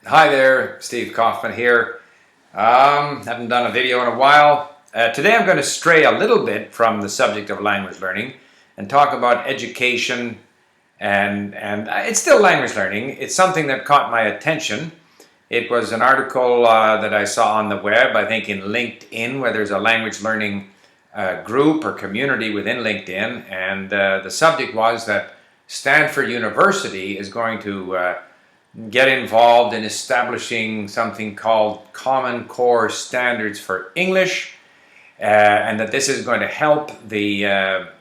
Hi there, Steve Kaufman here. Haven't done a video in a while. Today I'm going to stray a little bit from the subject of language learning and talk about education and it's still language learning. It's something that caught my attention. It was an article that I saw on the web, I think in LinkedIn, where there's a language learning group or community within LinkedIn, and the subject was that Stanford University is going to get involved in establishing something called Common Core Standards for English, and that this is going to help the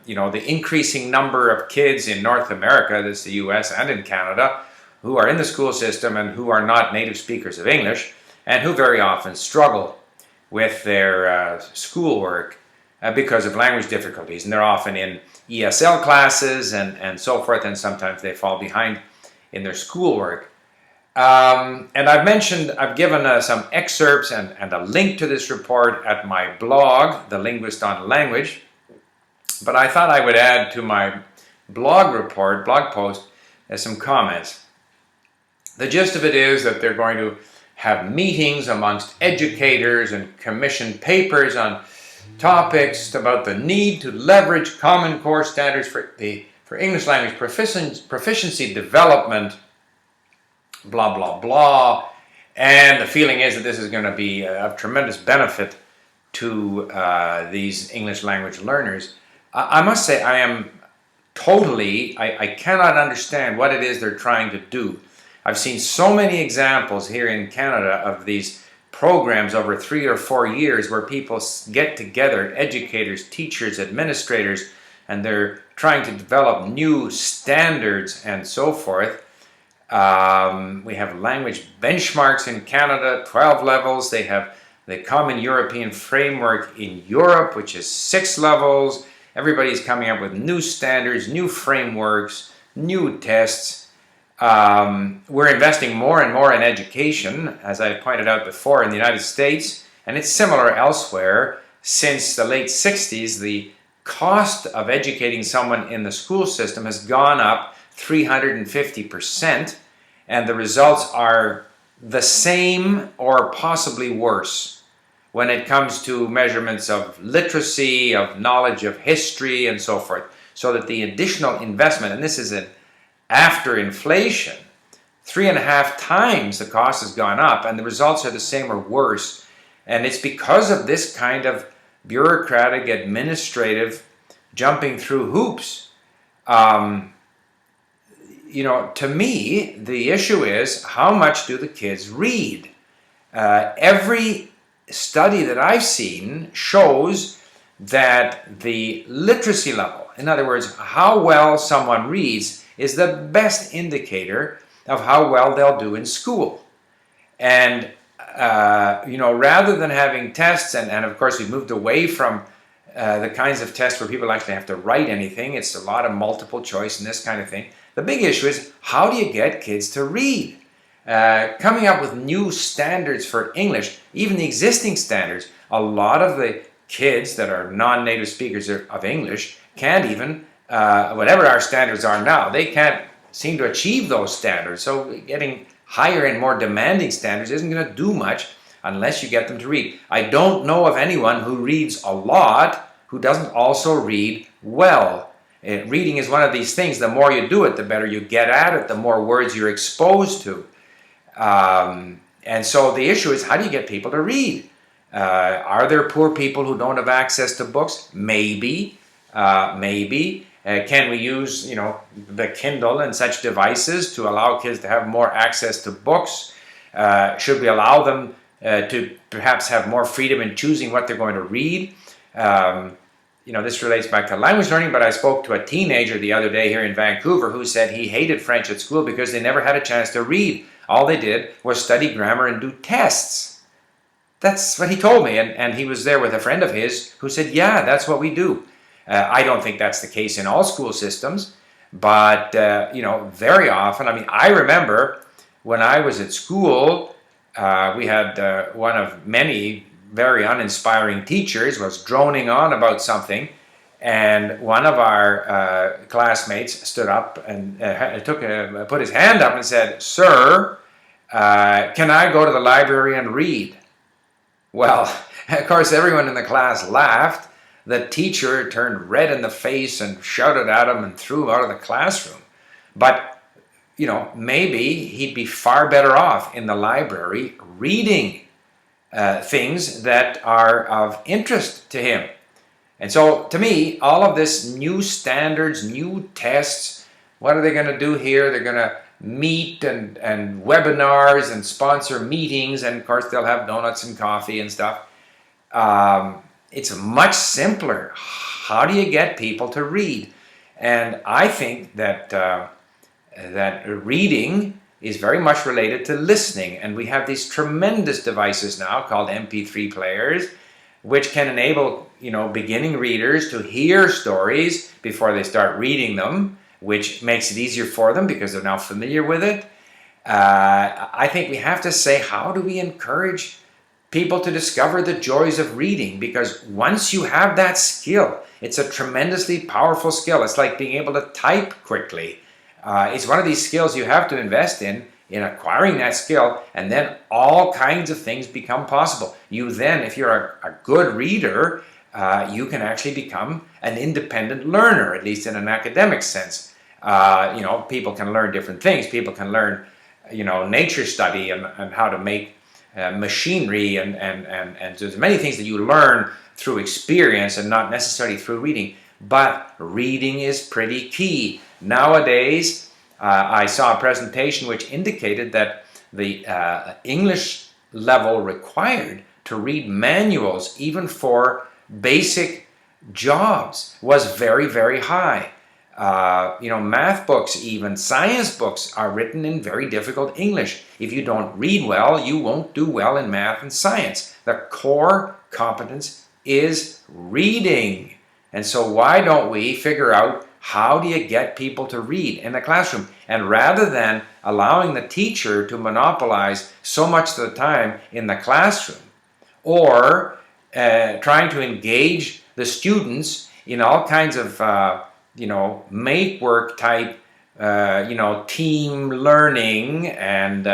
the increasing number of kids in North America, that's the US and in Canada, who are in the school system and who are not native speakers of English and who very often struggle with their schoolwork because of language difficulties, and they're often in ESL classes and so forth, and sometimes they fall behind in their schoolwork. And I've given some excerpts and a link to this report at my blog, The Linguist on Language, but I thought I would add to my blog post, some comments. The gist of it is that they're going to have meetings amongst educators and commission papers on topics about the need to leverage Common Core Standards for English language proficiency development, blah, blah, blah. And the feeling is that this is going to be of tremendous benefit to these English language learners. I must say I cannot understand what it is they're trying to do. I've seen so many examples here in Canada of these programs over 3 or 4 years where people get together, educators, teachers, administrators, and they're trying to develop new standards and so forth. We have language benchmarks in Canada, 12 levels. They have the Common European Framework in Europe, which is 6 levels. Everybody's coming up with new standards, new frameworks, new tests. We're investing more and more in education, as I pointed out before, in the United States, and it's similar elsewhere. Since the late 60s, the cost of educating someone in the school system has gone up 350%, and the results are the same or possibly worse when it comes to measurements of literacy, of knowledge of history, and so forth. So that the additional investment, and this is after inflation, 3.5 times the cost has gone up, and the results are the same or worse. And it's because of this kind of bureaucratic, administrative, jumping through hoops. To me, the issue is, how much do the kids read? Every study that I've seen shows that the literacy level, in other words, how well someone reads, is the best indicator of how well they'll do in school. And, rather than having tests, and of course we've moved away from the kinds of tests where people actually have to write anything. It's a lot of multiple choice and this kind of thing. The big issue is, how do you get kids to read? Coming up with new standards for English, even the existing standards, a lot of the kids that are non-native speakers of English can't even, whatever our standards are now, they can't seem to achieve those standards. So getting higher and more demanding standards isn't going to do much unless you get them to read. I don't know of anyone who reads a lot who doesn't also read well. Reading is one of these things. The more you do it, the better you get at it, the more words you're exposed to. And so the issue is, how do you get people to read? Are there poor people who don't have access to books? Maybe. Can we use, the Kindle and such devices to allow kids to have more access to books? Should we allow them to perhaps have more freedom in choosing what they're going to read? This relates back to language learning, but I spoke to a teenager the other day here in Vancouver who said he hated French at school because they never had a chance to read. All they did was study grammar and do tests. That's what he told me, and he was there with a friend of his who said, yeah, that's what we do. I don't think that's the case in all school systems, but, very often. I remember when I was at school, we had one of many very uninspiring teachers was droning on about something, and one of our classmates stood up and put his hand up and said, "Sir, Can I go to the library and read? Well, of course, everyone in the class laughed. The teacher turned red in the face and shouted at him and threw him out of the classroom. But, maybe he'd be far better off in the library reading things that are of interest to him. And so, to me, all of this new standards, new tests, what are they going to do here? They're going to meet and webinars and sponsor meetings, and of course they'll have donuts and coffee and stuff. It's much simpler. How do you get people to read? And I think that that reading is very much related to listening, and we have these tremendous devices now called MP3 players, which can enable beginning readers to hear stories before they start reading them, which makes it easier for them because they're now familiar with it. I think we have to say, how do we encourage people to discover the joys of reading? Because once you have that skill, it's a tremendously powerful skill. It's like being able to type quickly. It's one of these skills you have to invest in acquiring that skill, and then all kinds of things become possible. You then, if you're a good reader, you can actually become an independent learner, at least in an academic sense. People can learn different things. People can learn, nature study and how to make machinery, and there's many things that you learn through experience and not necessarily through reading. But reading is pretty key. Nowadays, I saw a presentation which indicated that the English level required to read manuals, even for basic jobs, was very, very high. Math books, even science books, are written in very difficult English. If you don't read well, you won't do well in math and science. The core competence is reading. And so why don't we figure out, how do you get people to read in the classroom? And rather than allowing the teacher to monopolize so much of the time in the classroom, or trying to engage the students in all kinds of make work type, team learning and,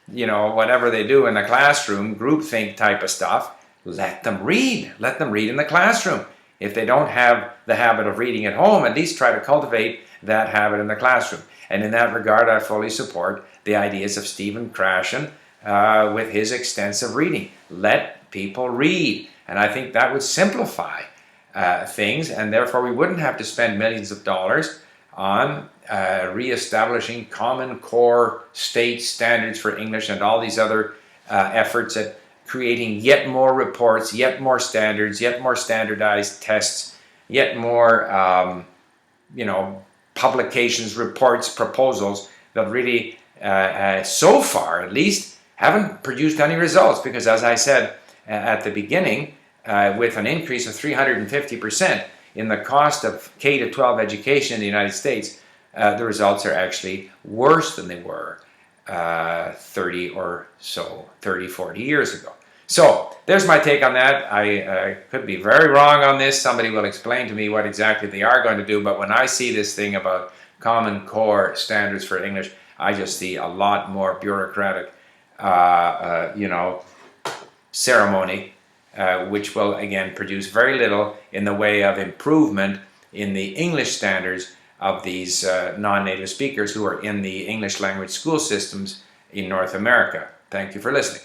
whatever they do in the classroom, groupthink type of stuff, let them read. Let them read in the classroom. If they don't have the habit of reading at home, at least try to cultivate that habit in the classroom. And in that regard, I fully support the ideas of Stephen Krashen with his extensive reading. Let people read. And I think that would simplify things, and therefore we wouldn't have to spend millions of dollars on reestablishing Common Core state standards for English and all these other efforts at creating yet more reports, yet more standards, yet more standardized tests, yet more publications, reports, proposals that really so far at least haven't produced any results, because as I said at the beginning, with an increase of 350% in the cost of K-12 education in the United States, the results are actually worse than they were 30, 40 years ago. So there's my take on that. I could be very wrong on this. Somebody will explain to me what exactly they are going to do. But when I see this thing about Common Core standards for English, I just see a lot more bureaucratic, ceremony, which will again produce very little in the way of improvement in the English standards of these non-native speakers who are in the English language school systems in North America. Thank you for listening.